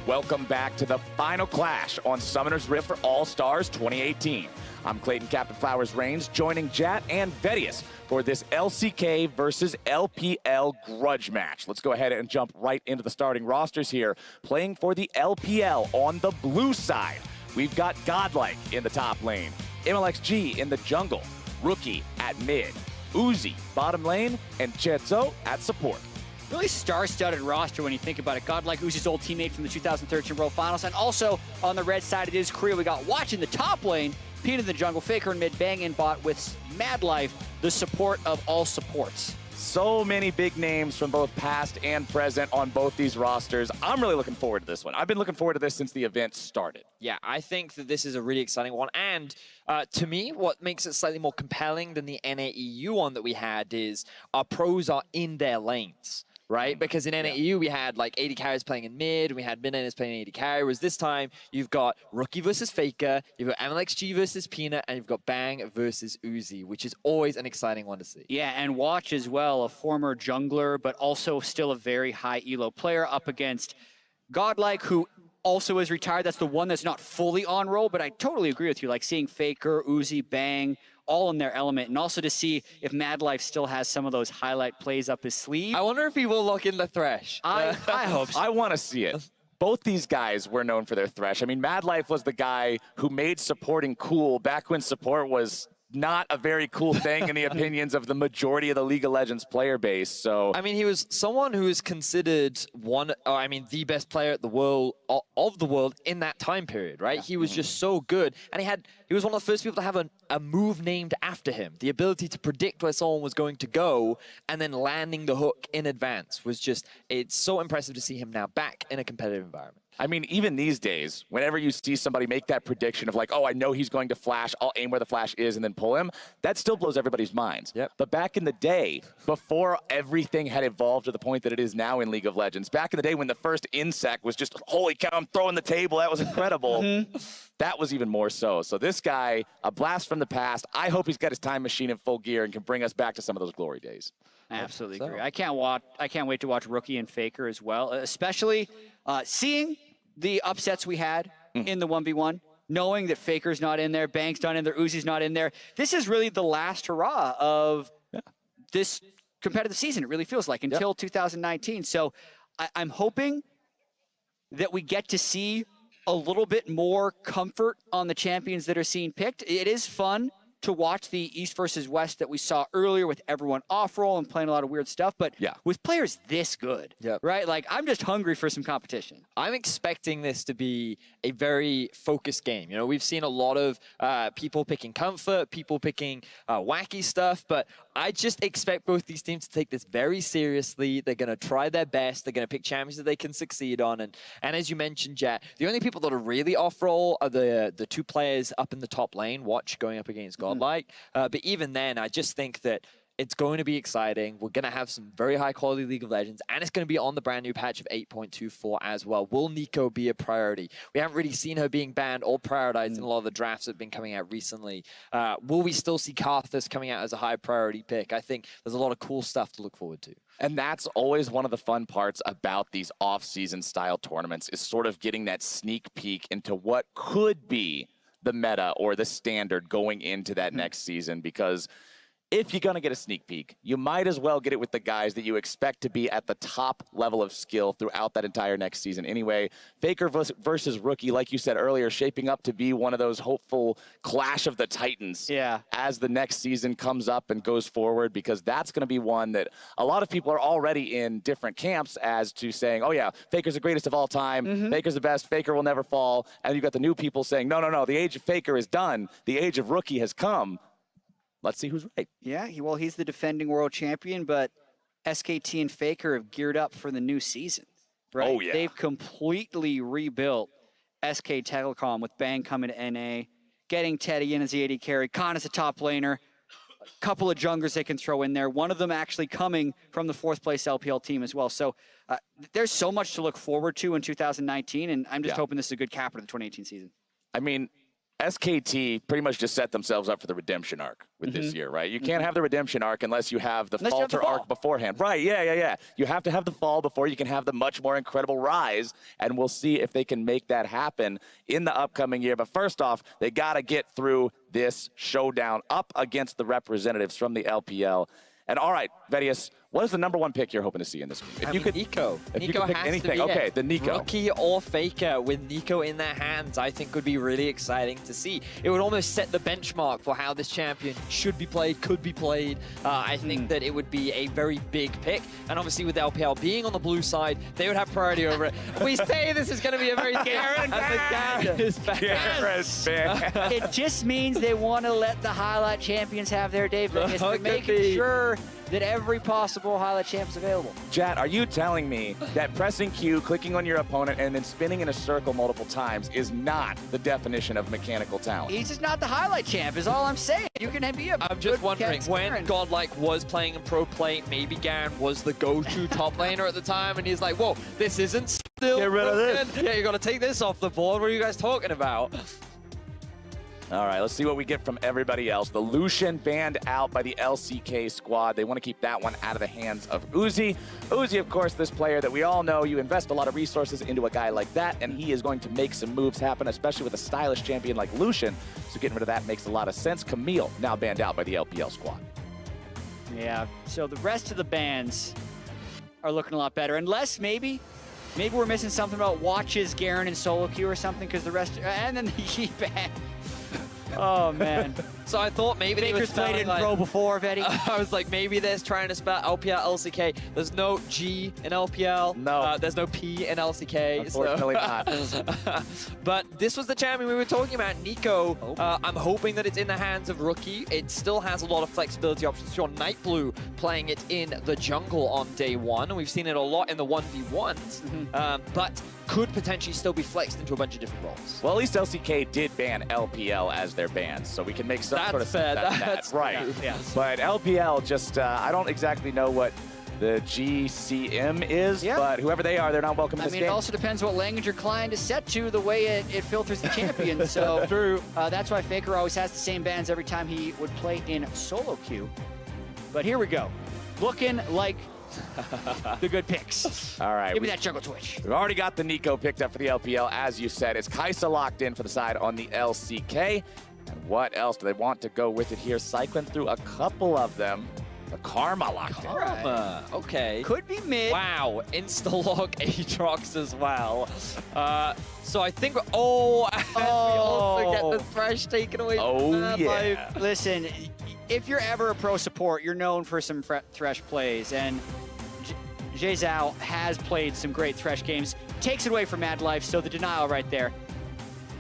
Welcome back to the final clash on Summoner's Rift for All-Stars 2018. I'm Clayton Captain Flowers Reigns, joining Jat and Vedius for this LCK versus LPL grudge match. Let's go ahead and jump right into the starting rosters here. Playing for the LPL on the blue side, we've got Godlike in the top lane, MLXG in the jungle, Rookie at mid, Uzi bottom lane, and Chetzo at support. Really star-studded roster when you think about it. Godlike, Uzi's old teammate from the 2013 World Finals. And also on the red side of his career, we got Watch in the top lane, Pete in the jungle, Faker in mid, Bang in bot with Mad Life, the support of all supports. So many big names from both past and present on both these rosters. I'm really looking forward to this one. I've been looking forward to this since the event started. Yeah, I think that this is a really exciting one. And to me, what makes it slightly more compelling than the NAEU one that we had is our pros are in their lanes. Right? Because in NAEU, we had like 80 carries playing in mid, we had mid laners playing 80 carry, whereas this time, you've got Rookie versus Faker, you've got MLXG versus Peanut, and you've got Bang versus Uzi, which is always an exciting one to see. Yeah, and Watch as well, a former jungler, but also still a very high elo player up against Godlike, who also is retired. That's the one that's not fully on roll, but I totally agree with you. Like seeing Faker, Uzi, Bang, all in their element, and also to see if Mad Life still has some of those highlight plays up his sleeve. I wonder if he will lock in the Thresh. I hope so. I want to see it. Both these guys were known for their Thresh. I mean, Mad Life was the guy who made supporting cool back when support was not a very cool thing in the opinions of the majority of the League of Legends player base. So I mean, he was someone who is considered the best player at the world of the world in that time period, right? Yeah. He was just so good, and he was one of the first people to have a move named after him. The ability to predict where someone was going to go and then landing the hook in advance was just, it's so impressive to see him now back in a competitive environment. I mean, even these days, whenever you see somebody make that prediction of like, oh, I know he's going to flash, I'll aim where the flash is and then pull him, that still blows everybody's minds. Yep. But back in the day, before everything had evolved to the point that it is now in League of Legends, back in the day when the first insect was just, holy cow, I'm throwing the table, that was incredible. That was even more so. So this guy, a blast from the past. I hope he's got his time machine in full gear and can bring us back to some of those glory days. I absolutely agree. I can't wait to watch Rookie and Faker as well, especially seeing the upsets we had in the 1v1, knowing that Faker's not in there, Bang's not in there, Uzi's not in there. This is really the last hurrah of this competitive season, it really feels like, until 2019. So I'm hoping that we get to see a little bit more comfort on the champions that are being picked. It is fun to watch the East versus West that we saw earlier with everyone off-roll and playing a lot of weird stuff, but with players this good, right? Like, I'm just hungry for some competition. I'm expecting this to be a very focused game. You know, we've seen a lot of people picking comfort, people picking wacky stuff, but I just expect both these teams to take this very seriously. They're going to try their best. They're going to pick champions that they can succeed on. And as you mentioned, Jet, the only people that are really off-roll are the two players up in the top lane, Watch going up against Godlike. But even then, I just think that it's going to be exciting. We're going to have some very high-quality League of Legends, and it's going to be on the brand new patch of 8.24 as well. Will Nico be a priority? We haven't really seen her being banned or prioritized in a lot of the drafts that have been coming out recently. Will we still see Karthus coming out as a high priority pick? I think there's a lot of cool stuff to look forward to. And that's always one of the fun parts about these off-season style tournaments, is sort of getting that sneak peek into what could be the meta or the standard going into that next season, because if you're going to get a sneak peek, you might as well get it with the guys that you expect to be at the top level of skill throughout that entire next season. Anyway, Faker versus Rookie, like you said earlier, shaping up to be one of those hopeful clash of the titans as the next season comes up and goes forward, because that's going to be one that a lot of people are already in different camps as to saying, oh yeah, Faker's the greatest of all time, Faker's the best, Faker will never fall. And you've got the new people saying, no, no, no, the age of Faker is done, the age of Rookie has come. Let's see who's right. Yeah, well, he's the defending world champion, but SKT and Faker have geared up for the new season, right? Oh, yeah. They've completely rebuilt SK Telecom with Bang coming to NA, getting Teddy in as the AD carry, Khan as a top laner, a couple of junglers they can throw in there, one of them actually coming from the 4th place LPL team as well. So there's so much to look forward to in 2019, and I'm just hoping this is a good capper to the 2018 season. I mean, SKT pretty much just set themselves up for the redemption arc with this year, right? You can't have the redemption arc unless you have the falter arc beforehand. Right, yeah. You have to have the fall before you can have the much more incredible rise, and we'll see if they can make that happen in the upcoming year. But first off, they got to get through this showdown up against the representatives from the LPL. And all right, Vedius, what is the #1 pick you're hoping to see in this game? If you could pick anything, okay, the Nico. Rookie or Faker with Nico in their hands, I think would be really exciting to see. It would almost set the benchmark for how this champion should be played, could be played. I think that it would be a very big pick. And obviously with LPL being on the blue side, they would have priority over it. We say this is going to be a very Garen It just means they want to let the highlight champions have their day. They're making sure that every possible highlight champ is available. Jat, are you telling me that pressing Q, clicking on your opponent, and then spinning in a circle multiple times is not the definition of mechanical talent? He's just not the highlight champ, is all I'm saying. You can be a I'm just wondering, when Godlike was playing in pro play, maybe Garen was the go-to top laner at the time, and he's like, whoa, this isn't still Get rid of this. Yeah, you got to take this off the board. What are you guys talking about? All right, let's see what we get from everybody else. The Lucian banned out by the LCK squad. They want to keep that one out of the hands of Uzi. Uzi, of course, this player that we all know, you invest a lot of resources into a guy like that, and he is going to make some moves happen, especially with a stylish champion like Lucian. So getting rid of that makes a lot of sense. Camille now banned out by the LPL squad. Yeah, so the rest of the bans are looking a lot better. Unless maybe we're missing something about Watches, Garen, and solo queue or something, because the rest, and then he banned. Oh, man. So I thought maybe they Baker's played in pro before, Vetty. I was like, maybe they're trying to spell LPL, LCK. There's no G in LPL. No. There's no P in LCK. Unfortunately not. But this was the champion we were talking about, Nico. I'm hoping that it's in the hands of Rookie. It still has a lot of flexibility options. Your Night Blue playing it in the jungle on day one. And we've seen it a lot in the 1v1s. But could potentially still be flexed into a bunch of different roles. Well, at least LCK did ban LPL as their bans, so we can make some sort of fair. That's right. Yeah. But LPL just, I don't exactly know what the GCM is, but whoever they are, they're not welcome in this game. It also depends what language your client is set to, the way it filters the champion. So that's why Faker always has the same bans every time he would play in solo queue. But here we go. Looking like the good picks. All right. Give me that jungle twitch. We've already got the Nico picked up for the LPL, as you said. It's Kaisa locked in for the side on the LCK. And what else do they want to go with it here? Cycling through a couple of them. The Karma locked in. Karma, okay. Could be mid. Wow, insta-lock Aatrox as well. So I think, we also get the Thresh taken away from that. Yeah. Listen, if you're ever a pro support, you're known for some Thresh plays, and Jay Zhao has played some great Thresh games. Takes it away from Mad Life, so the denial right there.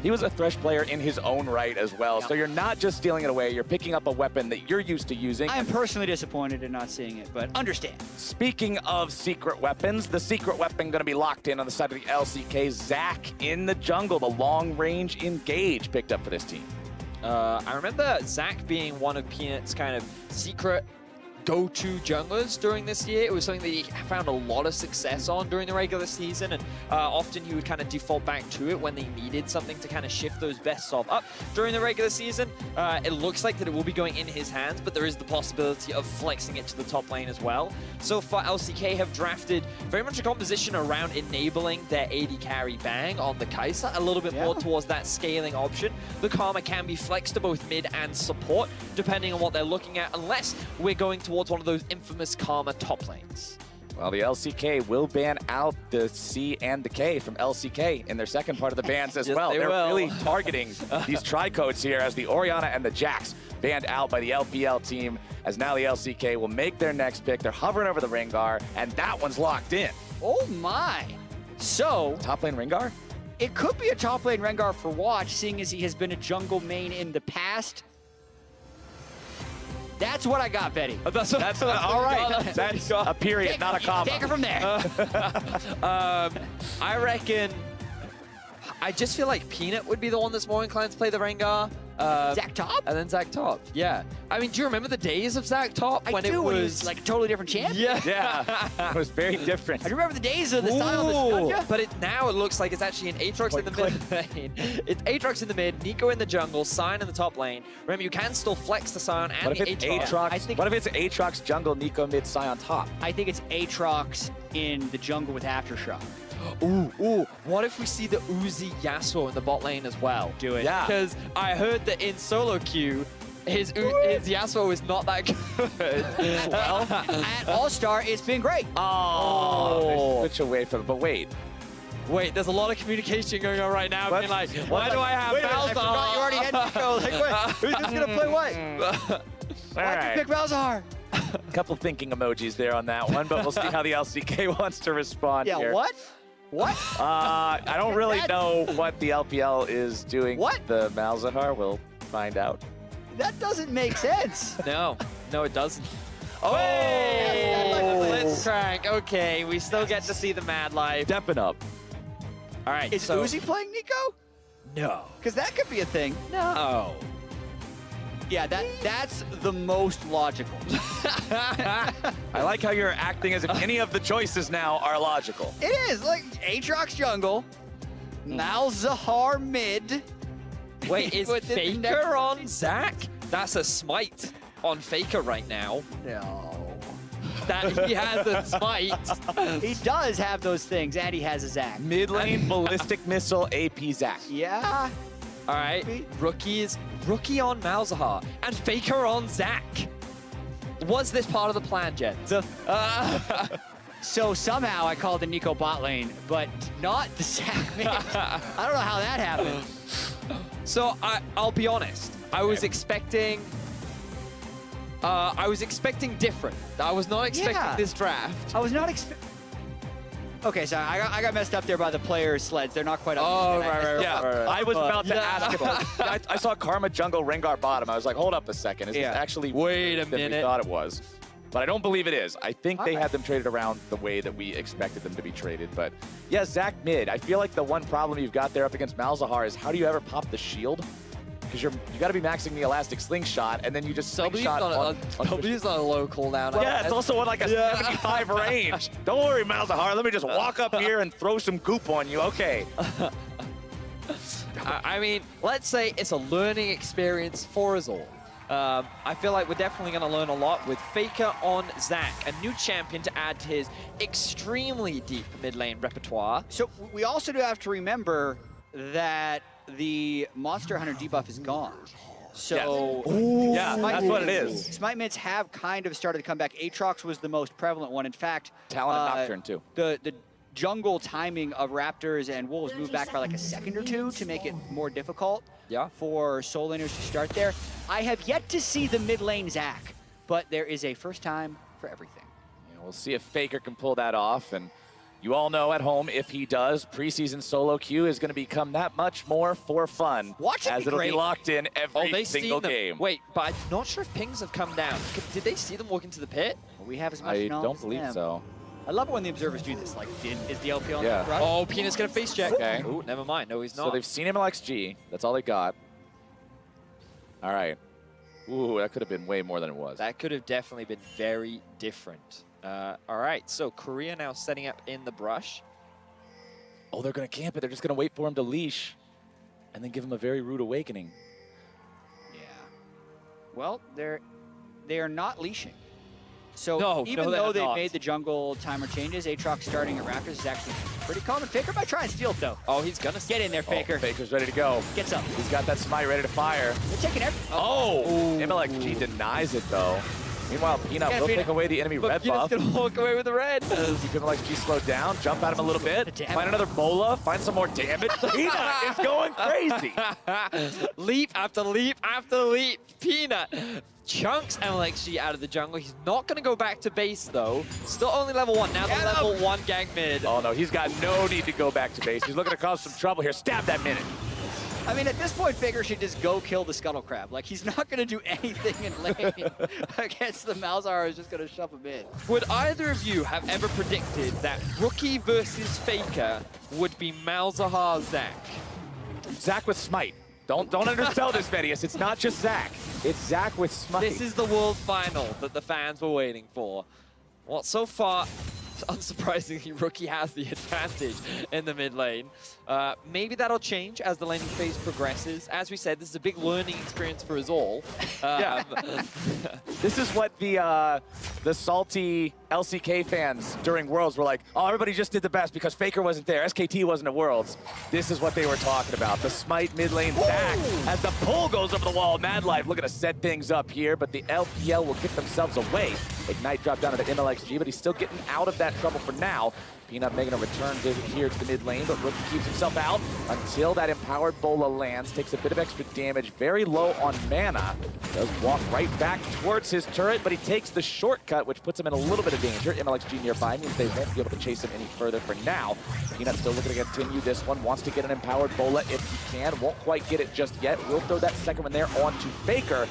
He was a Thresh player in his own right as well, so you're not just stealing it away, you're picking up a weapon that you're used to using. I am personally disappointed in not seeing it, but understand. Speaking of secret weapons, the secret weapon going to be locked in on the side of the LCK. Zac in the jungle, the long-range engage picked up for this team. I remember Zac being one of Peanut's kind of secret go-to junglers during this year. It was something that he found a lot of success on during the regular season, and often he would kind of default back to it when they needed something to kind of shift those bests off up during the regular season. It looks like that it will be going in his hands, but there is the possibility of flexing it to the top lane as well. So far, LCK have drafted very much a composition around enabling their AD carry bang on the Kaisa, a little bit more towards that scaling option. The Karma can be flexed to both mid and support, depending on what they're looking at, unless we're going towards one of those infamous Karma top lanes. Well, the LCK will ban out the C and the K from LCK in their second part of the bans as well. They're really targeting these tricodes here, as the Orianna and the Jax banned out by the LPL team, as now the LCK will make their next pick. They're hovering over the Rengar, and that one's locked in. Oh my. So top lane Rengar? It could be a top lane Rengar for Watch, seeing as he has been a jungle main in the past. That's what I got, Betty. That's all right. That's a period, not a comma. Take her from there. I reckon, I just feel like Peanut would be the one that's more inclined to play the Rengar. Zach Top? And then Zach Top, yeah. I mean, do you remember the days of Zach Top? When he was like a totally different champion. Yeah, it was very different. I remember the days of the style of the Scunja. But now it looks like it's actually an Aatrox in the mid lane. It's Aatrox in the mid, Nico in the jungle, Sion in the top lane. Remember, you can still flex the Sion and What if the it's Aatrox. Aatrox? What if it's Aatrox jungle, Nico mid, Sion top? I think it's Aatrox in the jungle with Aftershock. Ooh, what if we see the Uzi Yasuo in the bot lane as well? Do it. Yeah. Because I heard that in solo queue, his Yasuo is not that good. Well, at All-Star, it's been great. Oh, switch away from it. But wait, Wait, there's a lot of communication going on right now. Being like, why do I have Wait a minute, I Malzahar? forgot you already had Nico. Like, what? Who's just gonna play what? Why'd you pick Malzahar? A couple thinking emojis there on that one, but we'll see how the LCK wants to respond Yeah, here. what? What? I don't really know what the LPL is doing. What? The Malzahar, we'll find out. That doesn't make sense. No, it doesn't. Oh! Let's crank. Okay, we still get to see the mad life. Stepping up. All right, Is so Uzi playing Nico? no. Because that could be a thing. No. Yeah, that's the most logical. I like how you're acting as if any of the choices now are logical. It is like Aatrox jungle, Malzahar mid. Wait, is Within the next- Faker on Zach? That's a smite on Faker right now. No. That he has a smite. He does have those things, and he has a Zac. Mid lane, ballistic missile, AP Zac. Yeah. All right, rookie on Malzahar and Faker on Zach. Was this part of the plan, Jen? So somehow I called the Nico bot lane, but not the Zac mid. I don't know how that happened. So I'll be honest. I was expecting different. I was not expecting Yeah. this draft. I was not expecting. Okay, so I got messed up there by the player sleds. They're not quite up. Oh, to speed. right. Yeah, I was about to Yeah. ask if I saw Karma jungle Rengar bottom. I was like, hold up a second. Is Yeah. this actually Wait a than we minute. thought it was? But I don't believe it is. I think they Alright. had them traded around the way that we expected them to be traded. But yeah, Zac mid. I feel like the one problem you've got there up against Malzahar is how do you ever pop the shield? Because you got to be maxing the elastic slingshot, and then you just slingshot on W's on a low cooldown. yeah, it's also on like a Yeah. 75 range. Don't worry, Malzahar. Let me just walk up here and throw some goop on you. Okay. I mean, let's say it's a learning experience for us all. I feel like we're definitely going to learn a lot with Faker on Zach, a new champion to add to his extremely deep mid lane repertoire. So we also do have to remember that the Monster Hunter debuff is gone. So Yeah, that's what it is. Smite mids have kind of started to come back. Aatrox was the most prevalent one. In fact, Talon and Nocturne, too. The jungle timing of Raptors and Wolves moved back by like a second or two to make it more difficult for soul laners to start there. I have yet to see the mid lane Zac, but there is a first time for everything. You know, we'll see if Faker can pull that off. And you all know at home, if he does, preseason solo queue is going to become that much more for fun. Watch it as be it'll great. be locked in every They single seen them. game. Wait, but I'm not sure if pings have come down. Did they see them walk into the pit? We have as much I knowledge don't as believe them. so. I love it when the observers do this. Like, is the LPL on Yeah. the rush? Oh, Peanut's going to face check. Okay. Ooh, never mind. No, he's not. So they've seen him in XG. That's all they got. All right. Ooh, that could have been way more than it was. That could have definitely been very different. All right, so Korea now setting up in the brush. Oh, they're going to camp it. They're just going to wait for him to leash and then give him a very rude awakening. Yeah. Well, they are not leashing. So No, even no, they're though they've not. made the jungle timer changes, Aatrox starting at Raptors is actually pretty common. Faker might try and steal it though. Oh, he's going to Get in there, Faker. Oh, Faker's ready to go. Gets up. He's got that smite ready to fire. They're taking every. Oh! MLXG denies it, though. Meanwhile, Peanut Yeah, will Peanut. take away the enemy red buff. Peanut's going to walk away with the red. Keep MLXG slowed down, jump at him a little bit, Damn. find another bola, find some more damage. Peanut is going crazy. Leap after leap after leap. Peanut chunks MLXG out of the jungle. He's not going to go back to base, though. Still only level 1. Now the Get level him. 1 gang mid. Oh, no, he's got no need to go back to base. He's looking to cause some trouble here. Stab that minute. I mean, at this point, Faker should just go kill the Scuttle Crab. Like, he's not going to do anything in lane against the Malzahar. Is just going to shove him in. Would either of you have ever predicted that Rookie versus Faker would be Malzahar Zach? Zach with smite. Don't undersell this, Vedius. It's not just Zach. It's Zach with Smite. This is the world final that the fans were waiting for. Well, so far, unsurprisingly, Rookie has the advantage in the mid lane. Maybe that'll change as the laning phase progresses. As we said, this is a big learning experience for us all. Yeah. This is what the salty LCK fans during Worlds were like, oh, everybody just did the best because Faker wasn't there. SKT wasn't at Worlds. This is what they were talking about. The Smite mid lane back as the pull goes over the wall. Mad Life looking to set things up here, but the LPL will get themselves away. Ignite dropped down to the MLXG, but he's still getting out of that trouble for now. Peanut making a return visit here to the mid lane, but Rookie keeps himself out until that empowered Bola lands. Takes a bit of extra damage, very low on mana. Does walk right back towards his turret, but he takes the shortcut, which puts him in a little bit of danger. MLXG nearby means they won't be able to chase him any further for now. Peanut still looking to continue this one, wants to get an empowered Bola if he can. Won't quite get it just yet. Will throw that second one there onto Faker.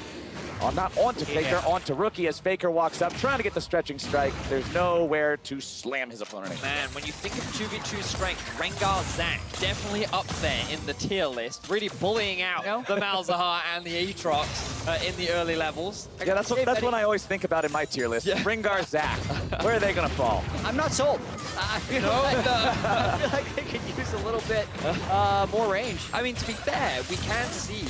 Not onto Faker, onto Rookie as Faker walks up, trying to get the stretching strike. There's nowhere to slam his opponent. Man, when you think of 2v2 strength, Rengar Zach definitely up there in the tier list, really bullying out the Malzahar and the Aatrox in the early levels. Yeah, that's what I always think about in my tier list. Rengar Zach, where are they going to fall? I'm not sold. I feel like they could use a little bit more range. I mean, to be fair, we can see.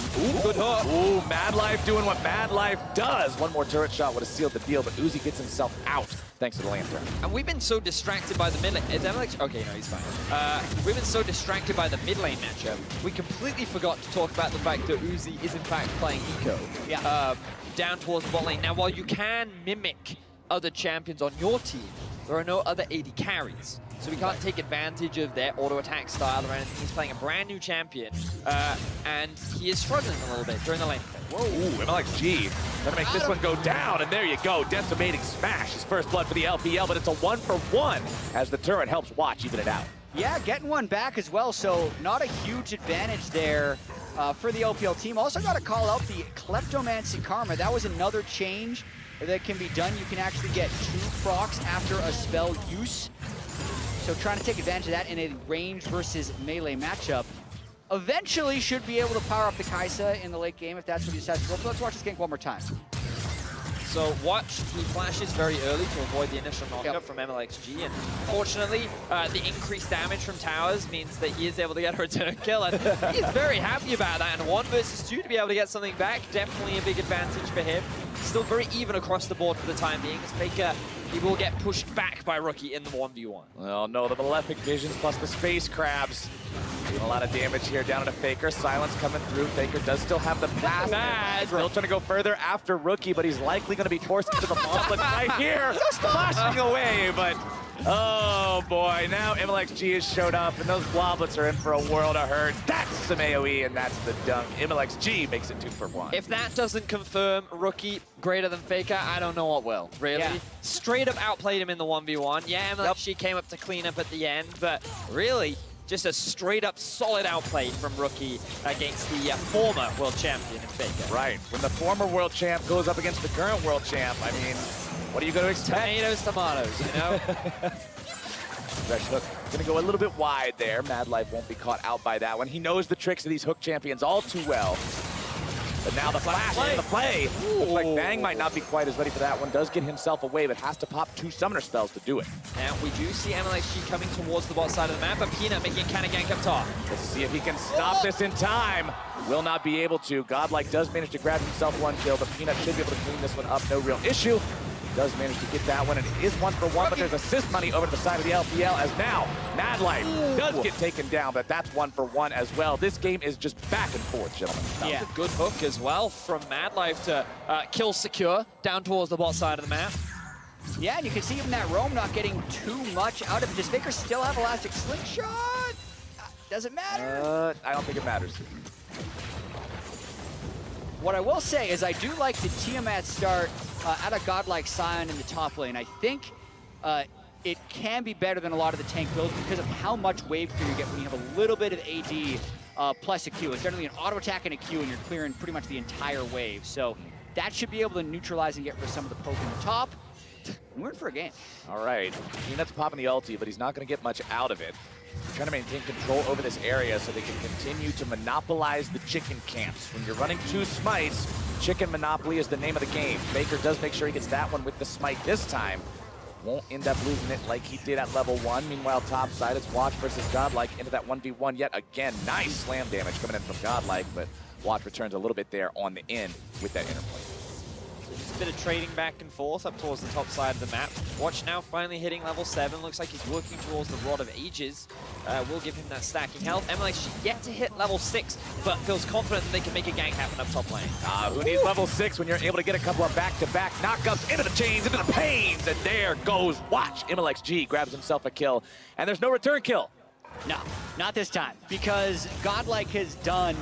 Good hook. Ooh, Mad Life doing what Mad Life does. One more turret shot would have sealed the deal, but Uzi gets himself out thanks to the lantern. And we've been so distracted by the mid lane. Is Alex? Okay, no, he's fine. We've been so distracted by the mid lane matchup, we completely forgot to talk about the fact that Uzi is in fact playing eco. Yeah. Down towards the bot lane. Now, while you can mimic other champions on your team, there are no other AD carries. So we can't take advantage of their auto-attack style or anything. He's playing a brand new champion, and he is struggling a little bit during the lane phase. Whoa, ooh, MLXG gonna make this one go down, and there you go. Decimating smash. His first blood for the LPL, but it's a 1-for-1 as the turret helps Watch even it out. Yeah, getting one back as well, so not a huge advantage there for the LPL team. Also got to call out the Kleptomancy Karma. That was another change that can be done. You can actually get 2 procs after a spell use. So trying to take advantage of that in a range versus melee matchup. Eventually should be able to power up the Kaisa in the late game if that's what he decides to go for. Let's watch this gank one more time. So Watch, he flashes very early to avoid the initial knockup from MLXG, and fortunately, the increased damage from towers means that he is able to get a return kill, and he's very happy about that. And 1 versus 2 to be able to get something back, definitely a big advantage for him. Still very even across the board for the time being, as Faker, he will get pushed back by Rookie in the 1v1. Well, no, the Malefic Visions plus the Space Crabs. Doing a lot of damage here down to Faker. Silence coming through. Faker does still have the pass. Still trying to go further after Rookie, but he's likely going to be forced into the gauntlet right here. Flashing away, but oh boy. Now MLXG has showed up, and those Bloblets are in for a world of hurt. That's some AoE, and that's the dunk. MLXG makes it 2-for-1. If that doesn't confirm Rookie greater than Faker, I don't know what will, really. Yeah. Straight up outplayed him in the 1v1. Yeah, MLXG came up to clean up at the end, but really, just a straight up solid outplay from Rookie against the former world champion in Faker. Right. When the former world champ goes up against the current world champ, I mean, what are you going to expect? Tomatoes, you know? Fresh hook. Gonna go a little bit wide there. Mad Life won't be caught out by that one. He knows the tricks of these hook champions all too well. But now the flash and the play. Looks like Bang might not be quite as ready for that one. Does get himself away, but has to pop 2 summoner spells to do it. Now we do see MLXG coming towards the bot side of the map, but Peanut making a kind of gank up top. Let's see if he can stop this in time. Will not be able to. Godlike does manage to grab himself 1 kill, but Peanut should be able to clean this one up. No real issue. Does manage to get that one, and it is 1-for-1, but there's assist money over to the side of the LPL as now Mad Life does get taken down, but that's 1-for-1 as well. This game is just back and forth, gentlemen. That was a good hook as well from Mad Life to kill secure down towards the bot side of the map. Yeah, and you can see even that roam not getting too much out of it. Does Faker still have Elastic Slingshot? Doesn't matter. I don't think it matters. What I will say is I do like the Tiamat start at a Godlike Scion in the top lane. I think it can be better than a lot of the tank builds because of how much wave clear you get when you have a little bit of AD plus a Q. It's generally an auto attack and a Q, and you're clearing pretty much the entire wave. So that should be able to neutralize and get rid of some of the poke in the top. we're in for a game. All right, Peanut's popping the ulti, but he's not going to get much out of it. He's trying to maintain control over this area so they can continue to monopolize the chicken camps. When you're running 2 smites, chicken monopoly is the name of the game. Faker does make sure he gets that one with the smite this time. Won't end up losing it like he did at level 1. Meanwhile, top side, it's Watch versus Godlike into that 1v1 yet again. Nice slam damage coming in from Godlike, but Watch returns a little bit there on the end with that interplay. Just a bit of trading back and forth up towards the top side of the map. Watch now finally hitting level 7. Looks like he's working towards the Rod of Ages. Will give him that stacking health. MLX yet to hit level 6, but feels confident that they can make a gank happen up top lane. Who needs level 6 when you're able to get a couple of back-to-back knockouts into the chains, into the pains, and there goes Watch. MLXG grabs himself a kill, and there's no return kill. No, not this time, because Godlike has done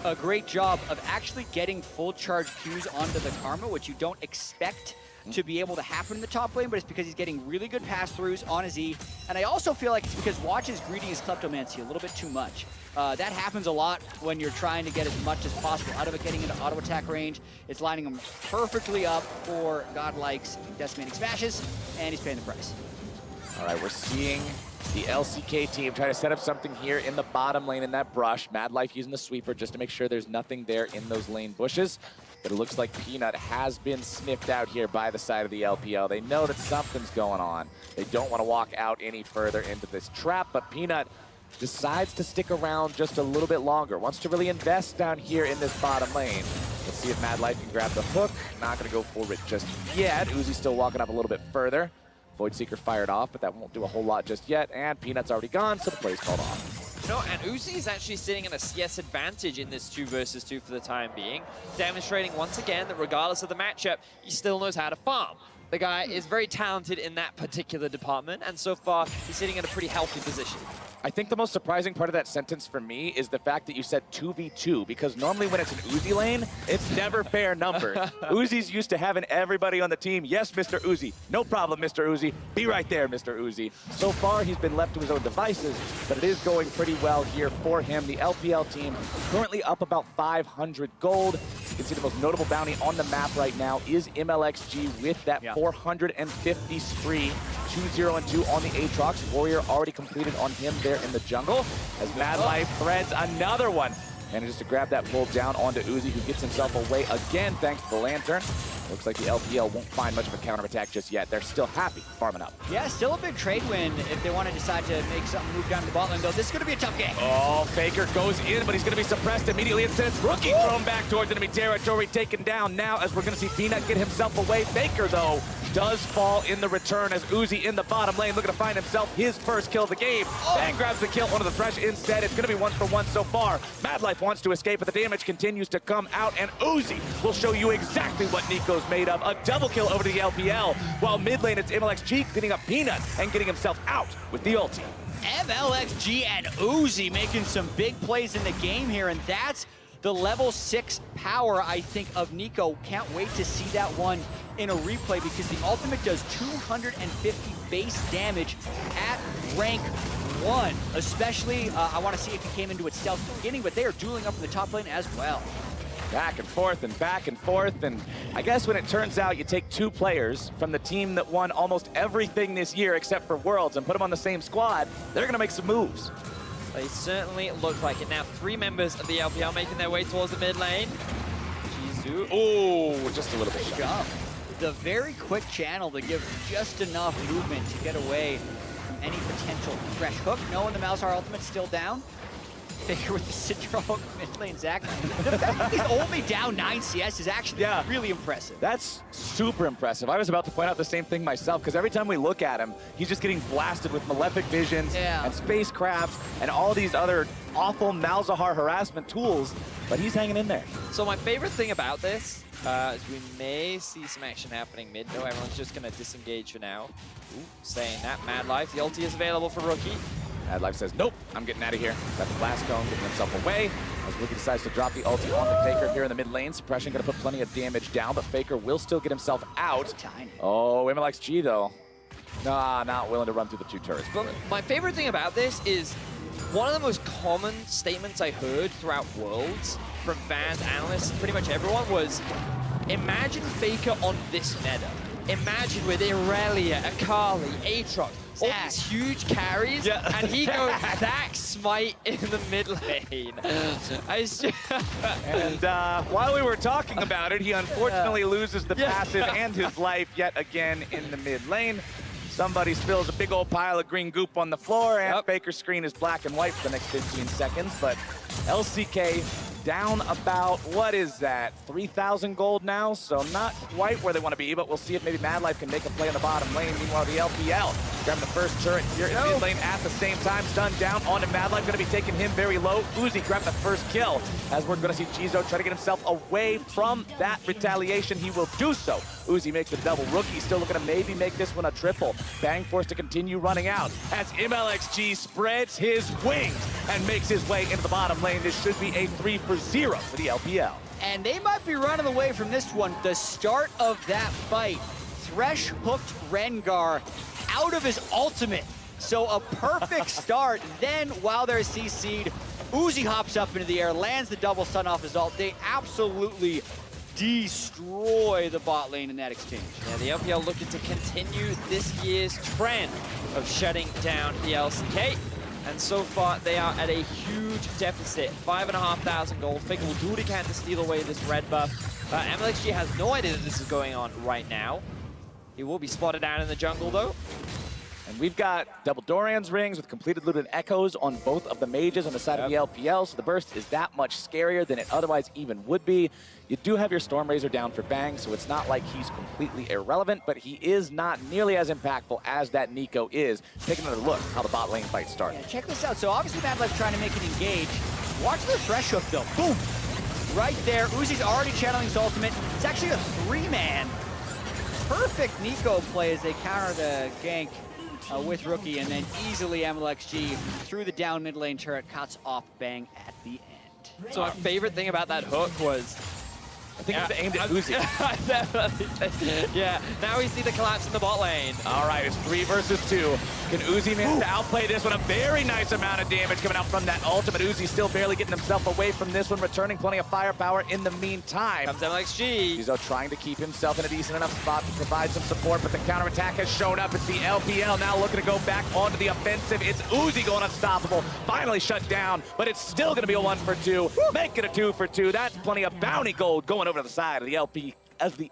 a great job of actually getting full charge Qs onto the Karma, which you don't expect to be able to happen in the top lane, but it's because he's getting really good pass-throughs on his E. And I also feel like it's because Watch is greedy his Kleptomancy a little bit too much. That happens a lot when you're trying to get as much as possible out of it, getting into auto attack range. It's lining him perfectly up for Godlike's decimating smashes, and he's paying the price. All right, we're seeing the LCK team try to set up something here in the bottom lane in that brush. Mad Life using the sweeper just to make sure there's nothing there in those lane bushes. But it looks like Peanut has been sniffed out here by the side of the LPL. They know that something's going on. They don't want to walk out any further into this trap, but Peanut decides to stick around just a little bit longer. Wants to really invest down here in this bottom lane. Let's see if Mad Life can grab the hook. Not going to go for it just yet. Uzi's still walking up a little bit further. Void Seeker fired off, but that won't do a whole lot just yet. And Peanut's already gone, so the play's called off. No, and Uzi is actually sitting in a CS advantage in this 2 versus 2 for the time being, demonstrating once again that regardless of the matchup, he still knows how to farm. The guy is very talented in that particular department, and so far, he's sitting in a pretty healthy position. I think the most surprising part of that sentence for me is the fact that you said 2v2, because normally when it's an Uzi lane, it's never fair number. Uzi's used to having everybody on the team. Yes, Mr. Uzi. No problem, Mr. Uzi. Be right there, Mr. Uzi. So far, he's been left to his own devices, but it is going pretty well here for him. The LPL team currently up about 500 gold. You can see the most notable bounty on the map right now is MLXG with that 450 spree. 2-0-2 on the Aatrox. Warrior already completed on him there in the jungle as Mad Life threads another one. Manages to grab that pull down onto Uzi, who gets himself away again thanks to the Lantern. Looks like the LPL won't find much of a counterattack just yet. They're still happy farming up. Yeah, still a big trade win if they want to decide to make something move down to the bot lane, though. This is going to be a tough game. Oh, Faker goes in, but he's going to be suppressed immediately. Instead, it's Rookie thrown back towards enemy territory, taken down now as we're going to see Peanut get himself away. Faker, though, does fall in the return as Uzi in the bottom lane looking to find himself his first kill of the game. And grabs the kill onto the Thresh instead. It's going to be 1-for-1 so far. Mad Life wants to escape, but the damage continues to come out, and Uzi will show you exactly what Nico's made of. A double kill over to the LPL, while mid lane it's MLXG cleaning up Peanut and getting himself out with the ulti. MLXG and Uzi making some big plays in the game here, and that's the level 6 power, I think, of Nico. Can't wait to see that one in a replay because the ultimate does 250 base damage at rank 1. Especially, I want to see if he came into it stealth at the beginning, but they are dueling up in the top lane as well. Back and forth and back and forth, and I guess when it turns out you take 2 players from the team that won almost everything this year except for Worlds and put them on the same squad, they're going to make some moves. They certainly look like it. Now 3 members of the LPL making their way towards the mid lane. Jizu. Oh, just a little bit. Jump. The very quick channel to give just enough movement to get away from any potential fresh hook. Knowing the Malzahar ultimate's still down. Faker with the Syndrome mid lane Zach. The fact that he's only down 9 CS is actually really impressive. That's super impressive. I was about to point out the same thing myself, because every time we look at him, he's just getting blasted with malefic visions and spacecrafts and all these other awful Malzahar harassment tools, but he's hanging in there. So my favorite thing about this is we may see some action happening mid. No, everyone's just going to disengage for now. Ooh, saying that, Mad Life, the ulti is available for Rookie. Mad Life says, nope, I'm getting out of here. Got the blast cone, getting himself away. As Rookie decides to drop the ulti on the Faker here in the mid lane. Suppression gonna put plenty of damage down, but Faker will still get himself out. Oh, MLXG though. Nah, not willing to run through the 2 turrets. But my favorite thing about this is one of the most common statements I heard throughout Worlds from fans, analysts, pretty much everyone was, imagine Faker on this meta. imagine with Irelia, Akali, Aatrox, all these huge carries, and he goes Zac Smite in the mid lane. And while we were talking about it, he unfortunately loses the passive and his life yet again in the mid lane. Somebody spills a big old pile of green goop on the floor, and Faker's screen is black and white for the next 15 seconds. But LCK down about, what is that, 3,000 gold now? So not quite where they want to be, but we'll see if maybe Mad Life can make a play in the bottom lane. Meanwhile, the LPL grabbing the first turret here in mid lane at the same time. Stun down onto Mad Life, going to be taking him very low. Uzi grabbed the first kill, as we're going to see Jizo try to get himself away from that retaliation. He will do so. Uzi makes a double. Rookie still looking to maybe make this one a triple. Bang forced to continue running out as MLXG spreads his wings and makes his way into the bottom lane. This should be a 3-for-0 for the LPL. And they might be running away from this one. The start of that fight, Thresh hooked Rengar out of his ultimate. So a perfect start. Then while they're CC'd, Uzi hops up into the air, lands the double stun off his ult. They absolutely destroy the bot lane in that exchange. Yeah, the LPL looking to continue this year's trend of shutting down the LCK. And so far, they are at a huge deficit. 5,500 gold. Faker will do what he can to steal away this red buff. MLXG has no idea that this is going on right now. He will be spotted out in the jungle, though. And we've got double Doran's rings with completed looted echoes on both of the mages on the side of the LPL, so the burst is that much scarier than it otherwise even would be. You do have your Storm Razor down for Bang, so it's not like he's completely irrelevant, but he is not nearly as impactful as that Nico is. Take another look how the bot lane fight started. Yeah, check this out. So obviously Mad Life's trying to make it engage. Watch the Thresh hook though. Boom! Right there. Uzi's already channeling his ultimate. It's actually a 3-man. Perfect Nico play as they counter the gank with Rookie, and then easily MLXG through the down mid lane turret cuts off Bang at the end. So my favorite thing about that hook was, I think it was aimed at Uzi. Yeah, now we see the collapse in the bot lane. All right, it's 3 versus 2. Can Uzi manage to outplay this one? A very nice amount of damage coming out from that ultimate. Uzi still barely getting himself away from this one, returning plenty of firepower in the meantime. Comes MLXG. Jizo trying to keep himself in a decent enough spot to provide some support, but the counterattack has shown up. It's the LPL now looking to go back onto the offensive. It's Uzi going unstoppable. Finally shut down, but it's still going to be a 1-for-2. Make it a 2-for-2. That's plenty of bounty gold going over to the side of the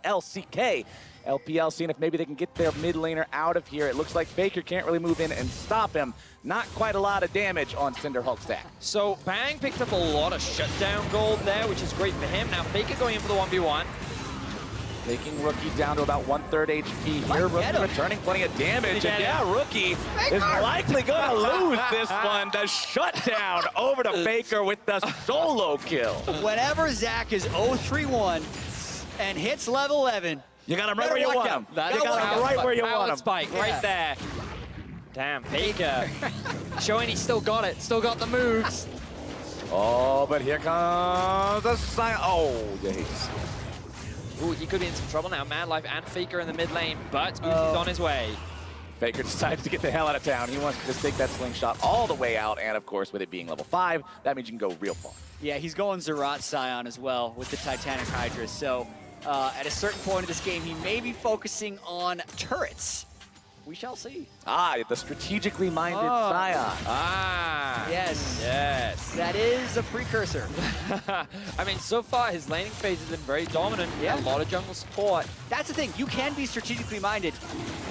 LCK. LPL seeing if maybe they can get their mid laner out of here. It looks like Faker can't really move in and stop him. Not quite a lot of damage on Cinder Hulk stack. So Bang picked up a lot of shutdown gold there, which is great for him. Now Faker going in for the 1v1. Taking Rookie down to about 1/3 HP here. Rookie returning plenty of damage. And yeah, Rookie is likely going to lose this one. The shutdown over to Faker with the solo kill. Whenever Zac is 0-3-1 and hits level 11, you got him right where you want him. You got him right where you want him. Spike right there. Damn, Faker. Showing he still got it. Still got the moves. Oh, but here comes the sign. Oh, yikes. Ooh, he could be in some trouble now. Mad Life and Faker in the mid lane, but Uzi's on his way. Faker decides to get the hell out of town. He wants to just take that slingshot all the way out, and of course, with it being level 5, that means you can go real far. yeah, he's going Zerat Scion as well with the Titanic Hydra. So at a certain point in this game, he may be focusing on turrets. We shall see. Ah, the strategically minded Scion. Ah. Yes. Yes. That is a precursor. I mean, so far, his laning phase has been very dominant. Yeah. A lot of jungle support. That's the thing. You can be strategically minded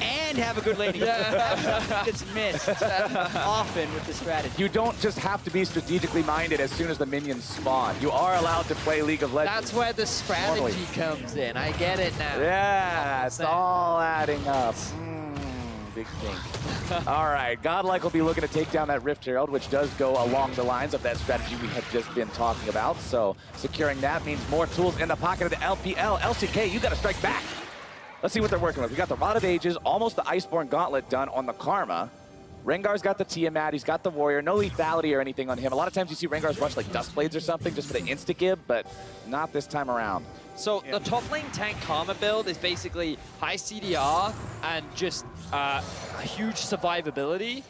and have a good laning. It's missed often with the strategy. You don't just have to be strategically minded as soon as the minions spawn. You are allowed to play League of Legends. That's where the strategy comes in. I get it now. Yeah, it's all adding up. Big thing. All right, Godlike will be looking to take down that Rift Herald, which does go along the lines of that strategy we have just been talking about. So securing that means more tools in the pocket of the LPL. LCK, you got to strike back. Let's see what they're working with. We got the Rod of Ages, almost the Iceborne Gauntlet done on the Karma. Rengar's got the Tiamat, he's got the Warrior, no lethality or anything on him. A lot of times you see Rengar's rush like Dust Blades or something just for the insta-gib, but not this time around. So the top lane tank Karma build is basically high CDR and just huge survivability.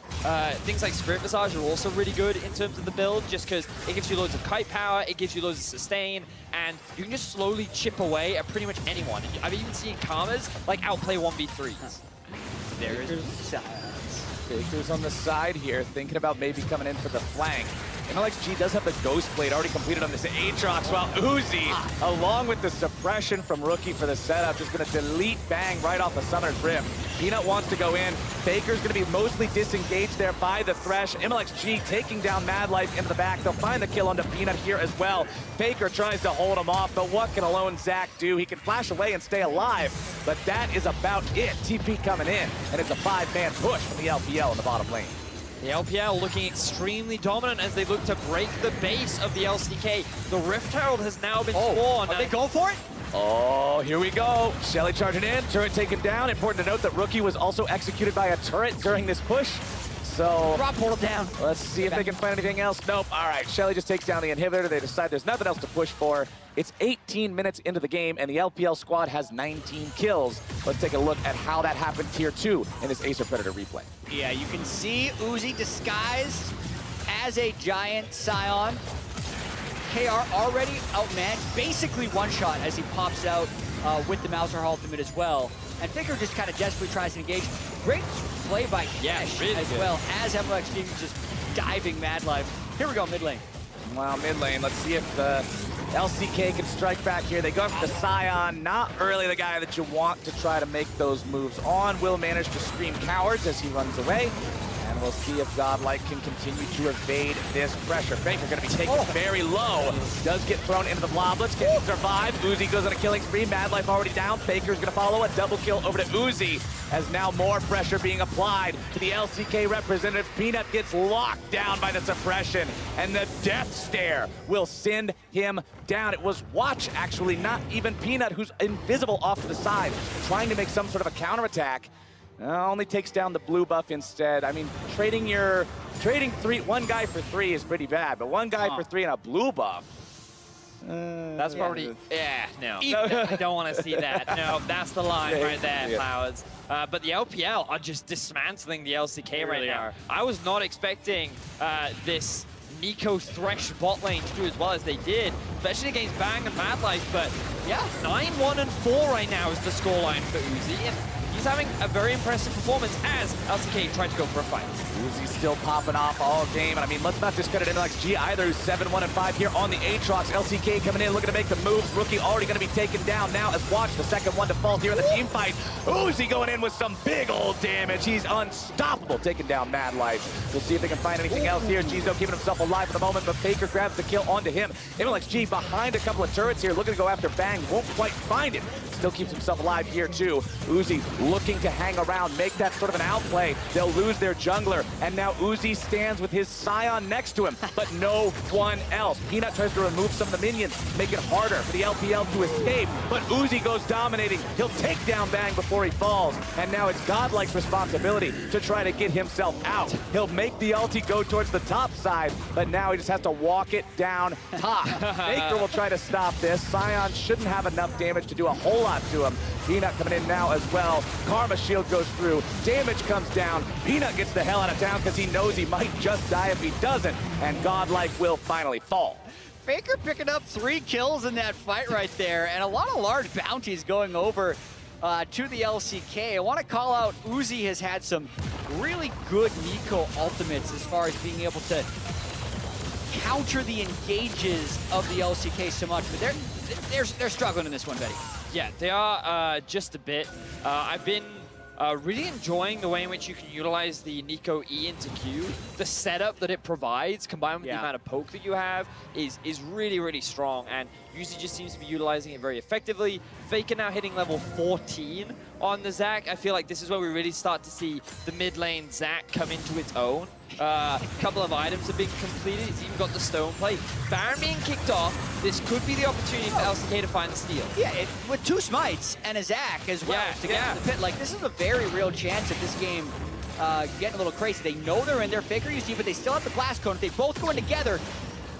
Things like Spirit Visage are also really good in terms of the build, just because it gives you loads of kite power, it gives you loads of sustain, and you can just slowly chip away at pretty much anyone. I've even seen Karmas like outplay 1v3s. There's Silence. Faker's on the side here, thinking about maybe coming in for the flank. LXG does have the Ghost Blade already completed on this Aatrox, while Uzi, along with the suppression from Rookie for the setup, just going to delete Bang right off the Summoner's Rift. Peanut wants to go in. Faker's going to be mostly disengaged there by the Thresh. MLXG taking down Mad Life into the back. They'll find the kill onto Peanut here as well. Faker tries to hold him off, but what can alone Zach do? He can flash away and stay alive, but that is about it. TP coming in, and it's a 5-man push from the LPL in the bottom lane. The LPL looking extremely dominant as they look to break the base of the LCK. The Rift Herald has now been spawned. Are they going for it? Oh, here we go. Shelly charging in, turret taken down. Important to note that Rookie was also executed by a turret during this push. So Drop portal down. let's see if they can find anything else. Nope. All right, Shelly just takes down the inhibitor. They decide there's nothing else to push for. It's 18 minutes into the game, and the LPL squad has 19 kills. Let's take a look at how that happened tier 2 in this Acer Predator replay. Yeah, you can see Uzi disguised as a giant Scion. KR already outmanned, basically one-shot as he pops out with the Mauser ultimate as well. And Faker just kind of desperately tries to engage. Great play by Kesh really as good. well as MLXG just diving Mad Life. Here we go, mid lane. Wow, mid lane. Let's see if the LCK can strike back here. They go for the Scion, not really the guy that you want to try to make those moves on. Will manage to scream cowards as he runs away. And we'll see if Godlike can continue to evade this pressure. Faker going to be taken very low. Does get thrown into the bloblets. Can he survive? Uzi goes on a killing spree. Mad Life already down. Faker's going to follow a double kill over to Uzi as now more pressure being applied to the LCK representative. Peanut gets locked down by the suppression, and the death stare will send him down. It was Watch, actually, not even Peanut, who's invisible off to the side, trying to make some sort of a counterattack. Only takes down the blue buff instead. I mean, trading one guy for 3 is pretty bad, but one guy for 3 and a blue buff. That's probably, no. I don't want to see that. No, that's the line right there, Flowers. But the LPL are just dismantling the LCK right now. I was not expecting this Nico Thresh bot lane to do as well as they did, especially against Bang and Mad Life. But yeah, 9-1-4 right now is the scoreline for Uzi. And he's having a very impressive performance as LCK tried to go for a fight. Uzi's still popping off all game, and I mean, let's not discredit MLXG either, who's 7-1-5 here on the Aatrox. LCK coming in, looking to make the moves. Rookie already going to be taken down now as Watch, the second one to fall here in the team fight. Uzi going in with some big old damage. He's unstoppable, taking down Mad Life. We'll see if they can find anything else here. Jizo keeping himself alive for the moment, but Faker grabs the kill onto him. MLXG behind a couple of turrets here, looking to go after Bang, won't quite find it. Still keeps himself alive here too. Uzi looking to hang around, make that sort of an outplay. They'll lose their jungler, and now Uzi stands with his Scion next to him, but no one else. Peanut tries to remove some of the minions, make it harder for the LPL to escape, but Uzi goes dominating. He'll take down Bang before he falls, and now it's Godlike's responsibility to try to get himself out. He'll make the ulti go towards the top side, but now he just has to walk it down top. Faker will try to stop this. Scion shouldn't have enough damage to do a whole lot to him. Peanut coming in now as well. Karma shield goes through. Damage comes down. Peanut gets the hell out of town because he knows he might just die if he doesn't. And Godlike will finally fall. Faker picking up 3 kills in that fight right there, and a lot of large bounties going over to the LCK. I want to call out Uzi has had some really good Nico ultimates as far as being able to counter the engages of the LCK so much, but they're struggling in this one, Betty. Yeah, they are just a bit. I've been really enjoying the way in which you can utilize the Nico E into Q. The setup that it provides, combined with the amount of poke that you have, is really, really strong. And Uzi just seems to be utilizing it very effectively. Faker now hitting level 14 on the Zac. I feel like this is where we really start to see the mid lane Zac come into its own. A couple of items have been completed. He's even got the stone plate. Baron being kicked off. This could be the opportunity for LCK to find the steal. Yeah, with 2 smites and a Zac as well to get to the pit. Like, this is a very real chance that this game getting a little crazy. They know they're in there. Faker UC, but they still have the blast cone. If they both go in together,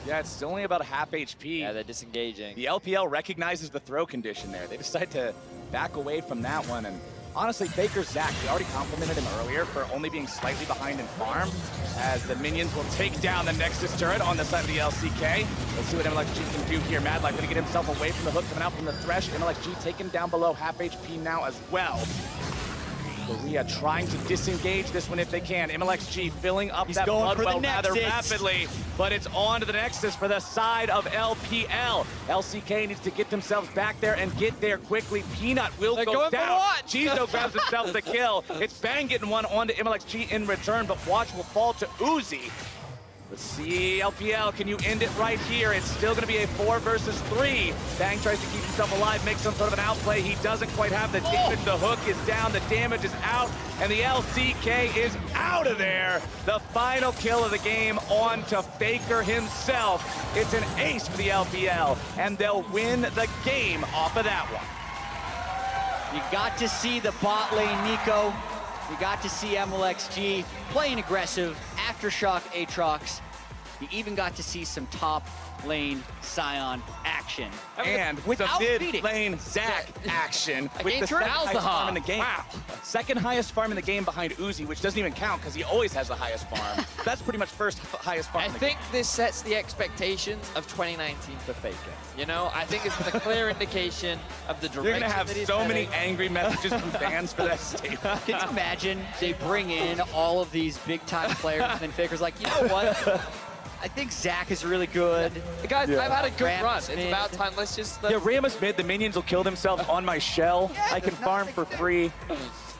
Yeah, it's only about half HP. Yeah, they're disengaging. The LPL recognizes the throw condition there. They decide to back away from that one. And honestly, Faker's Zach, we already complimented him earlier for only being slightly behind in farm, as the minions will take down the Nexus turret on the side of the LCK. Let's see what MLXG can do here. Madlife gonna get himself away from the hook coming out from the Thresh. MLXG taken down below half HP now as well. Korea trying to disengage this one if they can. MLXG filling up that blood well rather rapidly, but it's on to the Nexus for the side of LPL. LCK needs to get themselves back there and get there quickly. Peanut will go down. Jizo grabs himself the kill. It's Bang getting one onto MLXG in return, but Watch will fall to Uzi. Let's see, LPL, can you end it right here? It's still going to be a 4 versus 3. Bang tries to keep himself alive, makes some sort of an outplay. He doesn't quite have the damage. The hook is down, the damage is out, and the LCK is out of there. The final kill of the game on to Faker himself. It's an ace for the LPL, and they'll win the game off of that one. you got to see the bot lane, Nico. You got to see MLXG playing aggressive, Aftershock Aatrox. You even got to see some top lane Sion action. And without the mid beating. lane Zach action with the Against second highest Malzahar. farm in the game. Wow. Second highest farm in the game behind Uzi, which doesn't even count because he always has the highest farm. That's pretty much first highest farm I in the think this sets the expectations of 2019 for Faker. You know, I think it's a clear indication of the direction You're going to have that he's so many heading. angry messages from fans for that statement. Can you imagine they bring in all of these big time players and then Faker's like, you know what? I think Zach is really good. Guys, I've had a good Ram run. It's Smith. about time. Let's just... Yeah, Ramus mid, the minions will kill themselves on my shell. I can farm for free.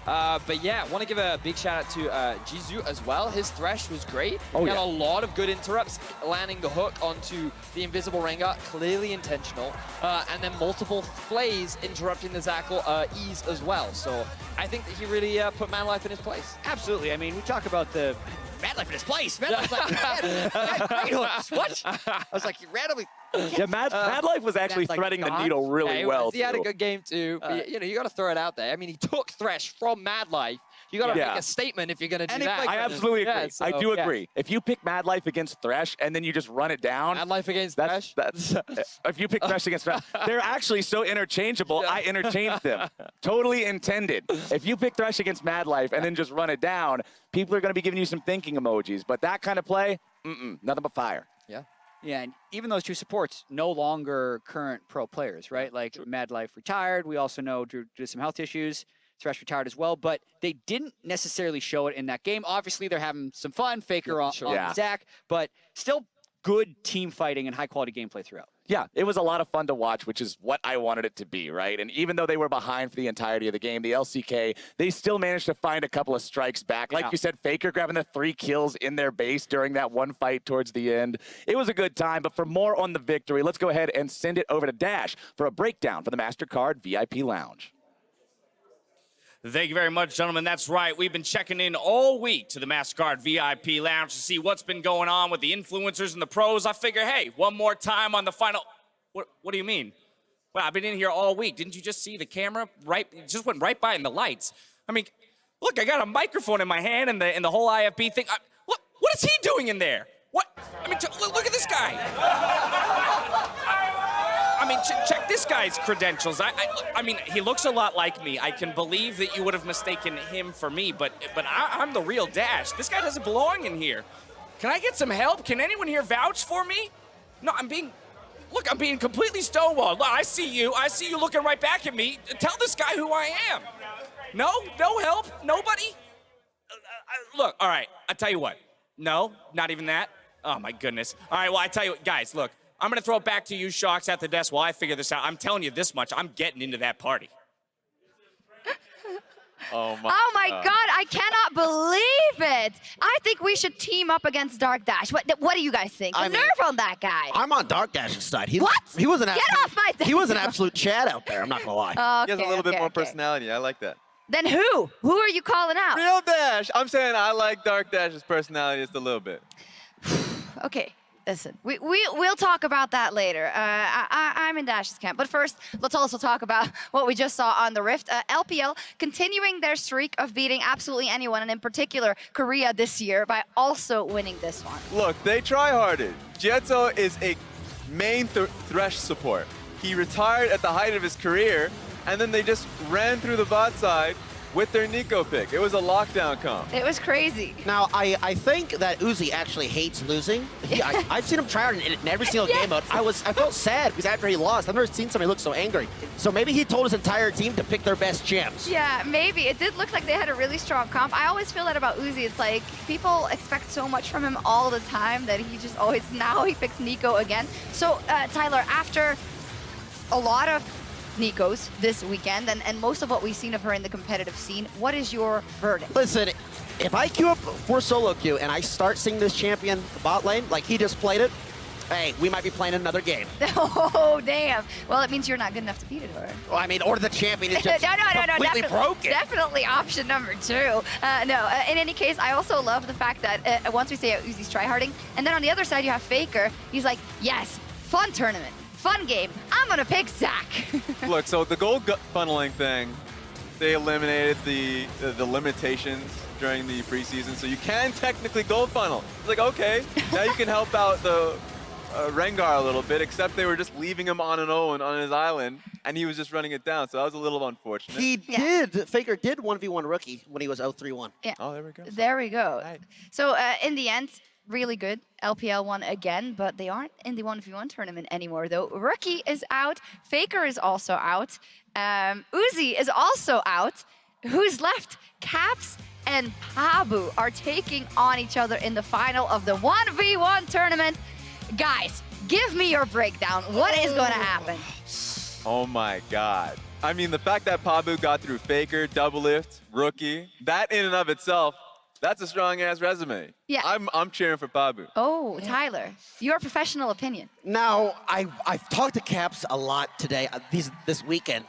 But yeah, want to give a big shout out to Jizu as well. His Thresh was great. Oh, He had yeah. a lot of good interrupts, landing the hook onto the invisible Rengar, clearly intentional. And then multiple plays interrupting the Zackle ease as well. So I think that he really put Manlife in his place. Absolutely. I mean, we talk about the Madlife in his place. Madlife's like, great hooks. What? I was like, you randomly. Yeah, Madlife was actually That's like threading the gone. needle really well. He had a too. good game too. But, you know, you got to throw it out there. I mean, he took Thresh from Madlife. You got to Yeah. make a statement if you're going to do And he that. played I absolutely agree. Yeah, so, I do yeah. agree. If you pick Madlife against Thresh and then you just run it down, Madlife against that's Thresh. if you pick Thresh against Thresh, they're actually so interchangeable. I interchanged them. Totally intended. If you pick Thresh against Madlife and then just run it down, people are going to be giving you some thinking emojis. But that kind of play, nothing but fire. Yeah. Yeah, and even those two supports, no longer current pro players, right? Like Madlife retired. We also know due to some health issues, Thresh retired as well, but they didn't necessarily show it in that game. Obviously, they're having some fun, Faker on Yeah. Zach, but still good team fighting and high-quality gameplay throughout. Yeah, it was a lot of fun to watch, which is what I wanted it to be, right? And even though they were behind for the entirety of the game, the LCK, they still managed to find a couple of strikes back. Like you said, Faker grabbing the 3 kills in their base during that one fight towards the end. It was a good time, but for more on the victory, let's go ahead and send it over to Dash for a breakdown for the MasterCard VIP Lounge. Thank you very much, gentlemen. That's right. We've been checking in all week to the MasterCard VIP Lounge to see what's been going on with the influencers and the pros. I figure, hey, one more time on the final... What do you mean? Well, I've been in here all week. Didn't you just see the camera? It just went right by in the lights. I mean, look, I got a microphone in my hand and the whole IFB thing. What is he doing in there? What? I mean, look at this guy. I mean, check this guy's credentials. I mean, he looks a lot like me. I can believe that you would have mistaken him for me, but I'm the real Dash. This guy doesn't belong in here. Can I get some help? Can anyone here vouch for me? No, I'm being completely stonewalled. Look, I see you looking right back at me. Tell this guy who I am. No help? Nobody? Look, all right, I'll tell you what. No, not even that? Oh, my goodness. All right, well, I tell you what, guys, look. I'm going to throw it back to you, Shocks, at the desk while I figure this out. I'm telling you this much. I'm getting into that party. Oh my God, I cannot believe it. I think we should team up against Dark Dash. What do you guys think? The nerve on that guy. I'm on Dark Dash's side. What? He was an Get absolute, off my He was an absolute Chad out there, I'm not gonna lie. Okay, He has a little bit more okay. personality. I like that. Then who? Who are you calling out? Real Dash. I'm saying I like Dark Dash's personality just a little bit. Okay. Listen, we'll talk about that later. I'm in Dash's camp. But first, let's also talk about what we just saw on the Rift. LPL continuing their streak of beating absolutely anyone, and in particular, Korea this year, by also winning this one. Look, they try-harded. Jetso is a main Thresh support. He retired at the height of his career, and then they just ran through the bot side with their Nico pick. It was a lockdown comp. It was crazy. Now, I think that Uzi actually hates losing. I've seen him try hard in every single game mode. I felt sad because after he lost, I've never seen somebody look so angry. So maybe he told his entire team to pick their best champs. Yeah, maybe. It did look like they had a really strong comp. I always feel that about Uzi. It's like people expect so much from him all the time that he just always, now he picks Nico again. So, Tyler, after a lot of Nico's this weekend, and most of what we've seen of her in the competitive scene, what is your verdict? Listen, if I queue up for solo queue and I start seeing this champion bot lane, like he just played it, hey, we might be playing another game. Oh, damn. Well, it means you're not good enough to beat it, or? Well, I mean, or the champion is just completely broken. Definitely option number 2. In any case, I also love the fact that once we say Uzi's tryharding, and then on the other side you have Faker, he's like, yes, fun tournament. Fun game. I'm gonna pick Zach. Look, so the gold funneling thing, they eliminated the limitations during the preseason, so you can technically gold funnel. It's like, okay, now you can help out the Rengar a little bit, except they were just leaving him on an Owen on his island, and he was just running it down, so that was a little unfortunate. He did. Faker did 1v1 Rookie when he was 0-3-1. Yeah. Oh, there we go. There we go. Right. So in the end, really good. LPL won again, but they aren't in the 1v1 tournament anymore, though. Rookie is out. Faker is also out. Uzi is also out. Who's left? Caps and Pabu are taking on each other in the final of the 1v1 tournament. Guys, give me your breakdown. What is going to happen? Oh my God. I mean, the fact that Pabu got through Faker, double lift, Rookie, that in and of itself, that's a strong-ass resume. Yeah. I'm cheering for Pabu. Oh, Tyler, your professional opinion. Now, I've talked to Caps a lot today, this weekend.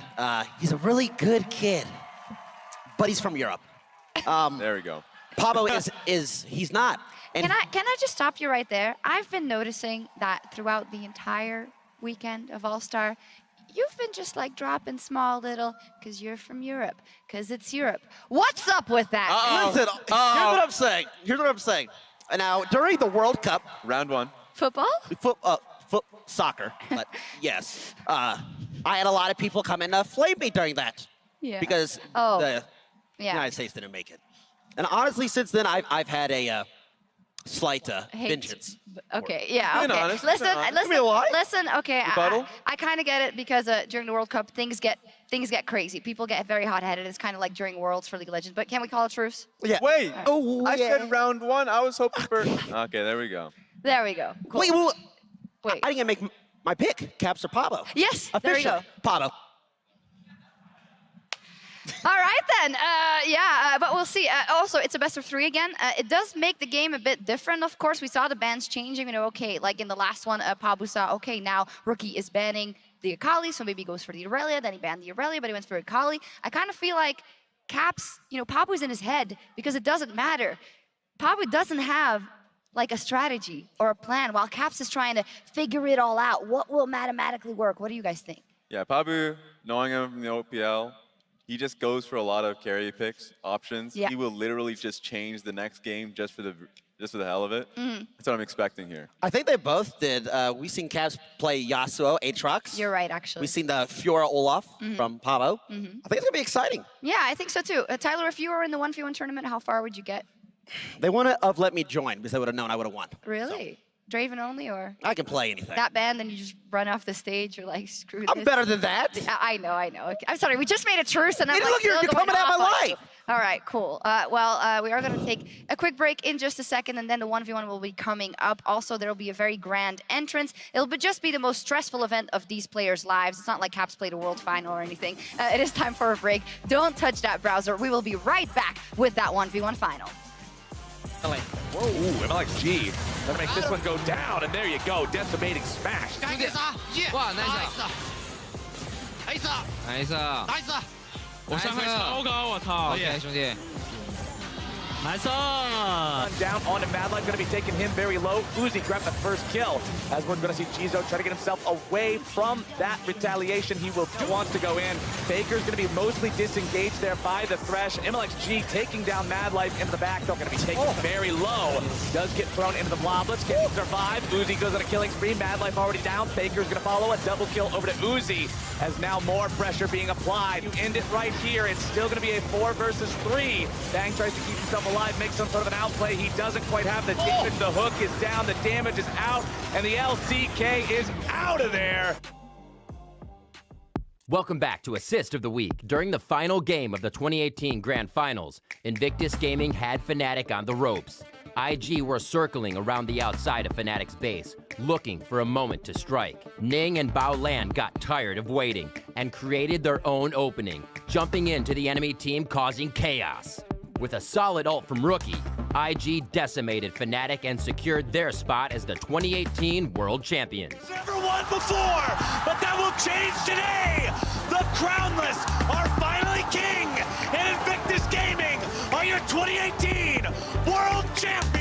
He's a really good kid, but he's from Europe. There we go. Pablo he's not. And Can I just stop you right there? I've been noticing that throughout the entire weekend of All-Star, you've been just like dropping small little, because you're from Europe, because it's Europe. What's up with that? Listen, here's what I'm saying. Now, during the World Cup, Round 1. Football? Soccer, but yes, I had a lot of people come and flame me during that. Yeah. Because the United States didn't make it. And honestly, since then, I've had a slight vengeance. Okay, yeah, Being okay. honest, Listen, okay, Rebuttal? I kind of get it, because during the World Cup, things get crazy. People get very hot-headed. It's kind of like during Worlds for League of Legends, but can we call a truce? Yeah. Wait, I yeah. said round 1. I was hoping for... Okay, there we go. There we go. Cool. Wait, I didn't make my pick, Caps or Pablo. Yes, there we go. Pablo. All right then, but we'll see. Also, it's a best of 3 again. It does make the game a bit different, of course. We saw the bans changing, okay, like in the last one, Pabu saw, okay, now Rookie is banning the Akali, so maybe he goes for the Aurelia, then he banned the Aurelia, but he went for Akali. I kind of feel like Caps, Pabu's in his head, because it doesn't matter. Pabu doesn't have like a strategy or a plan, while Caps is trying to figure it all out. What will mathematically work? What do you guys think? Yeah, Pabu, knowing him from the OPL, he just goes for a lot of carry picks, options. Yeah. He will literally just change the next game just for the hell of it. That's what I'm expecting here. I think they both did. We've seen Caps play Yasuo, Aatrox. You're right, actually. We've seen the Fiora Olaf from Pablo. I think it's going to be exciting. Yeah, I think so too. Tyler, if you were in the 1v1 tournament, how far would you get? They wouldn't have let me join because they would have known I would have won. Really? Draven only, or? I can play anything. That band, then you just run off the stage. You're like, screw this. I'm better than that. I know. Okay. I'm sorry. We just made a truce, and I'm Hey, like, look, you're still going coming at my off on you. life. All right, cool. We are going to take a quick break in just a second, and then the 1v1 will be coming up. Also, there will be a very grand entrance. It'll just be the most stressful event of these players' lives. It's not like Caps played a world final or anything. It is time for a break. Don't touch that browser. We will be right back with that 1v1 final. Whoa, MLXG. That makes this one go down, and there you go, decimating smash. 哇，nice！ 我上去超高，我操！OK，兄弟。Nice on. Down onto Mad Life, going to be taking him very low. Uzi grabbed the first kill, as we're going to see Jizo try to get himself away from that retaliation. He will want to go in. Faker's going to be mostly disengaged there by the Thresh. MLXG taking down Mad Life into the back. They're going to be taken very low. Does get thrown into the bloblets. Can he survive? Uzi goes on a killing spree. Mad Life already down. Faker's going to follow a double kill over to Uzi, as now more pressure being applied. You end it right here. It's still going to be a 4 versus 3. Bang tries to keep himself alive, makes some sort of an outplay. He doesn't quite have the damage. The hook is down, the damage is out, and the LCK is out of there. Welcome back to Assist of the Week. During the final game of the 2018 Grand Finals, Invictus Gaming had Fnatic on the ropes. IG were circling around the outside of Fnatic's base, looking for a moment to strike. Ning and Bao Lan got tired of waiting and created their own opening, jumping into the enemy team, causing chaos. With a solid ult from Rookie, IG decimated Fnatic and secured their spot as the 2018 World Champions. Never won before, but that will change today. The Crownless are finally king, and Invictus Gaming are your 2018 World Champions.